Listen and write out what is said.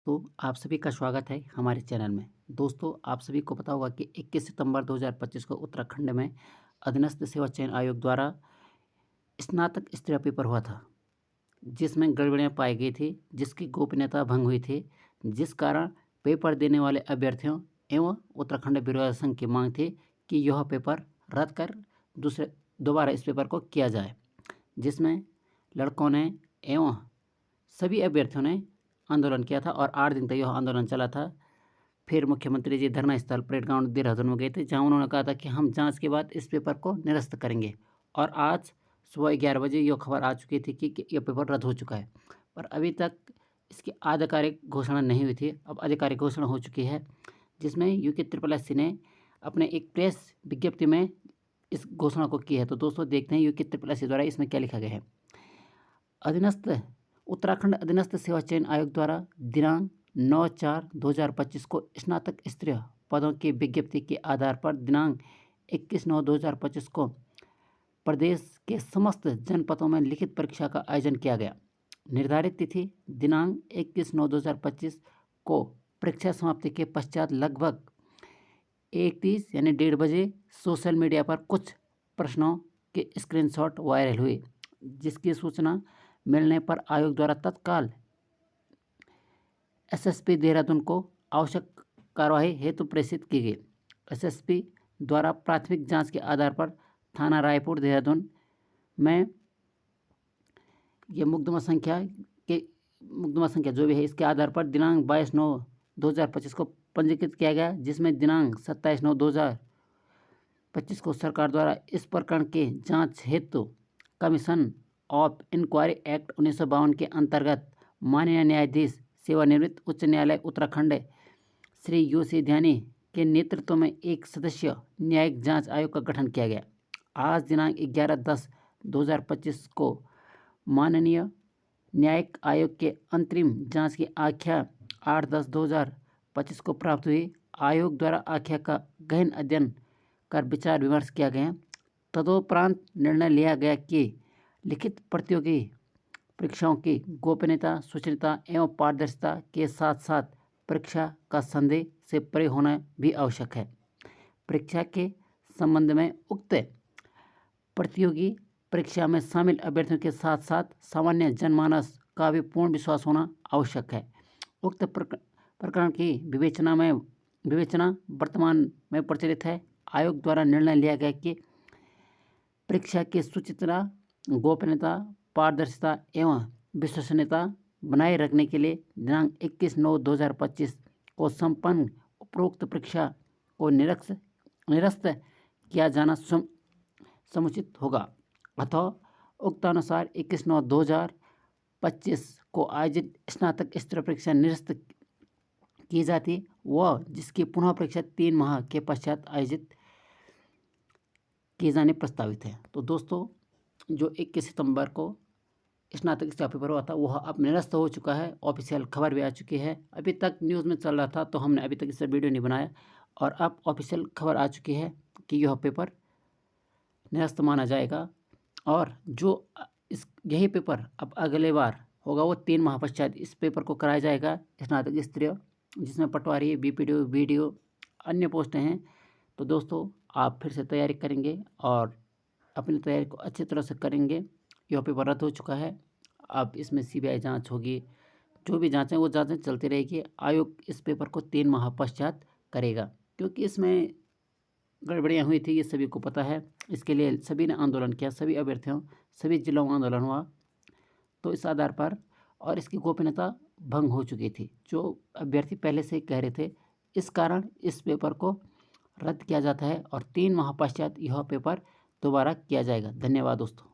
दोस्तों, आप सभी का स्वागत है हमारे चैनल में। दोस्तों, आप सभी को पता होगा कि 21 सितंबर 2025 को उत्तराखंड में अधीनस्थ सेवा चयन आयोग द्वारा स्नातक स्तरीय पेपर हुआ था, जिसमें गड़बड़ियां पाई गई थी, जिसकी गोपनीयता भंग हुई थी, जिस कारण पेपर देने वाले अभ्यर्थियों एवं उत्तराखंड बेरोजगार संघ की मांग थी कि यह पेपर रद्द कर दोबारा इस पेपर को किया जाए, जिसमें लड़कों ने एवं सभी अभ्यर्थियों ने आंदोलन किया था और 8 दिन तक यह आंदोलन चला था। फिर मुख्यमंत्री जी धरना स्थल परेड ग्राउंड देहरादून में गए थे, जहां उन्होंने कहा था कि हम जांच के बाद इस पेपर को निरस्त करेंगे। और आज सुबह 11 बजे यह खबर आ चुकी थी कि यह पेपर रद्द हो चुका है, पर अभी तक इसकी आधिकारिक घोषणा नहीं हुई थी। अब आधिकारिक घोषणा हो चुकी है, जिसमें UKSSC ने अपने एक प्रेस विज्ञप्ति में इस घोषणा को की है। तो दोस्तों, देखते हैं UKSSC द्वारा इसमें क्या लिखा गया है। उत्तराखंड अधीनस्थ सेवा चयन आयोग द्वारा दिनांक 9/4/2025 को स्नातक स्तरीय पदों की विज्ञप्ति के आधार पर दिनांक 21/9/2025 को प्रदेश के समस्त जनपदों में लिखित परीक्षा का आयोजन किया गया। निर्धारित तिथि दिनांक 21/9/2025 को परीक्षा समाप्ति के पश्चात लगभग 1:30 यानी 1:30 बजे सोशल मीडिया पर कुछ प्रश्नों के स्क्रीनशॉट वायरल हुए, जिसकी सूचना मिलने पर आयोग द्वारा तत्काल SSP देहरादून को आवश्यक कार्रवाई हेतु प्रेषित की गई। SSP द्वारा प्राथमिक जांच के आधार पर थाना रायपुर देहरादून में ये मुकदमा संख्या जो भी है, इसके आधार पर दिनांक 22/9/2025 को पंजीकृत किया गया, जिसमें दिनांक 27/9/2025 को सरकार द्वारा इस प्रकरण के जांच हेतु कमीशन ऑफ इंक्वायरी एक्ट 1952 के अंतर्गत माननीय न्यायाधीश सेवानिवृत्त उच्च न्यायालय उत्तराखंड श्री UC ध्यानी के नेतृत्व में एक सदस्यीय न्यायिक जांच आयोग का गठन किया गया। आज दिनांक 11/10/2025 को माननीय न्यायिक आयोग के अंतरिम जांच की आख्या 8/10/2025 को प्राप्त हुई। आयोग द्वारा आख्या का गहन अध्ययन कर विचार विमर्श किया गया। तदोपरांत निर्णय लिया गया कि लिखित प्रतियोगी परीक्षाओं की गोपनीयता, सूचनीयता एवं पारदर्शिता के साथ साथ परीक्षा का संदेह से परे होना भी आवश्यक है। परीक्षा के संबंध में उक्त प्रतियोगी परीक्षा में शामिल अभ्यर्थियों के साथ साथ सामान्य जनमानस का भी पूर्ण विश्वास होना आवश्यक है। उक्त प्रकरण की विवेचना वर्तमान में प्रचलित है। आयोग द्वारा निर्णय लिया गया कि परीक्षा की सूचिता, गोपनीयता, पारदर्शिता एवं विश्वसनीयता बनाए रखने के लिए दिनांक 21/9/2025 को संपन्न उपरोक्त परीक्षा को निरस्त किया जाना समुचित होगा। अतः उक्तानुसार 21/9/2025 को आयोजित स्नातक स्तरीय परीक्षा निरस्त की जाती व जिसकी पुनः परीक्षा 3 माह के पश्चात आयोजित किए जाने प्रस्तावित है। तो दोस्तों, जो 21 सितंबर को स्नातक स्तरीय पेपर हुआ था वह अब निरस्त हो चुका है। ऑफिशियल खबर भी आ चुकी है। अभी तक न्यूज़ में चल रहा था तो हमने अभी तक इस पर वीडियो नहीं बनाया, और अब ऑफिशियल खबर आ चुकी है कि यह पेपर निरस्त माना जाएगा। और जो यही पेपर अब अगले बार होगा वो 3 माह पश्चात इस पेपर को कराया जाएगा, स्नातक स्तरीय, जिसमें पटवारी, BPDO, BDO अन्य पोस्टें हैं। तो दोस्तों, आप फिर से तैयारी करेंगे और अपनी तैयारी को अच्छी तरह से करेंगे। यह पेपर रद्द हो चुका है। अब इसमें CBI जांच होगी, जो भी जांचें वो जांचें चलती रहेगी। आयोग इस पेपर को 3 माह पश्चात करेगा, क्योंकि इसमें गड़बड़ियाँ हुई थी, ये सभी को पता है। इसके लिए सभी ने आंदोलन किया, सभी अभ्यर्थियों, सभी जिलों में आंदोलन हुआ। तो इस आधार पर और इसकी गोपनीयता भंग हो चुकी थी, जो अभ्यर्थी पहले से कह रहे थे। इस कारण इस पेपर को रद्द किया जाता है और 3 माह पश्चात यह पेपर दोबारा किया जाएगा। धन्यवाद दोस्तों।